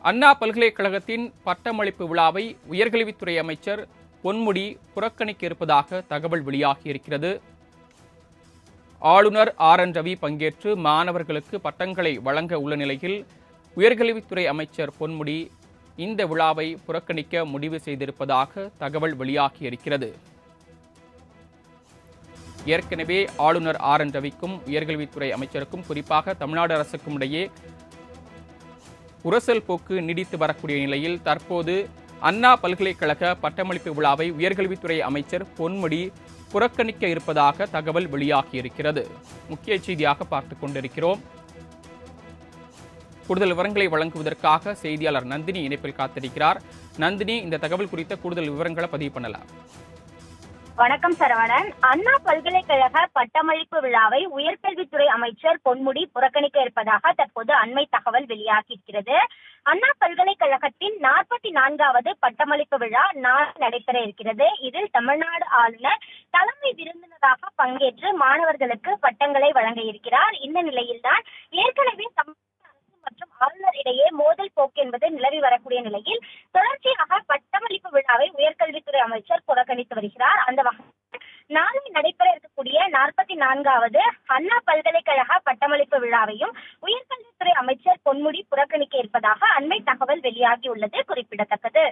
அண்ணா பல்கலைக்கழகத்தின் பட்டமளிப்பு விழாவை உயர்கல்வித்துறை அமைச்சர் பொன்முடி புறக்கணிக்க இருப்பதாக தகவல் வெளியாகியிருக்கிறது. ஆளுநர் RN ரவி பங்கேற்று மாணவர்களுக்கு பட்டங்களை வழங்க உள்ள நிலையில் உயர்கல்வித்துறை அமைச்சர் பொன்முடி இந்த விழாவை புறக்கணிக்க முடிவு செய்திருப்பதாக தகவல் வெளியாகியிருக்கிறது. ஏற்கனவே ஆளுநர் RN ரவிக்கும் உயர்கல்வித்துறை அமைச்சருக்கும், குறிப்பாக தமிழ்நாடு அரசுக்கும் இடையே உரசல் போக்கு நீடித்து வரக்கூடிய நிலையில் தற்போது அண்ணா பல்கலைக்கழக பட்டமளிப்பு விழாவை உயர்கல்வித்துறை அமைச்சர் பொன்முடி புறக்கணிக்க இருப்பதாக தகவல் வெளியாகியிருக்கிறது. முக்கிய செய்தியாக பார்த்துக் கொண்டிருக்கிறோம். கூடுதல் விவரங்களை வழங்குவதற்காக செய்தியாளர் நந்தினி இணைப்பில் காத்திருக்கிறார். நந்தினி, இந்த தகவல் குறித்த கூடுதல் விவரங்களை பதிவு பண்ணலாம். வணக்கம் சரவணன். அண்ணா பல்கலைக்கழக பட்டமளிப்பு விழாவை உயர்கல்வித்துறை அமைச்சர் பொன்முடி புறக்கணிக்க இருப்பதாக தற்போது அண்மை தகவல் வெளியாகியிருக்கிறது. அண்ணா பல்கலைக்கழகத்தின் 44வது பட்டமளிப்பு விழா நாளை நடைபெற இருக்கிறது. இதில் தமிழ்நாடு ஆளுநர் தலைமை விருந்தினராக பங்கேற்று மாணவர்களுக்கு பட்டங்களை வழங்க இருக்கிறார். இந்த நிலையில்தான் ஏற்கனவே மற்றும் ஆளுநர் இடையே மோதல் போக்கு என்பது நிலவி வரக்கூடிய நிலையில் தொடர்ச்சியாக பட்டமளிப்பு விழாவை உயர்கல்வித்துறை அமைச்சர் புறக்கணித்து வருகிறார். அந்த வகையில் நாளை நடைபெற இருக்கக்கூடிய 44வது அண்ணா பல்கலைக்கழக பட்டமளிப்பு விழாவையும் உயர்கல்வித்துறை அமைச்சர் பொன்முடி புறக்கணிக்க இருப்பதாக அண்மை தகவல் வெளியாகியுள்ளது குறிப்பிடத்தக்கது.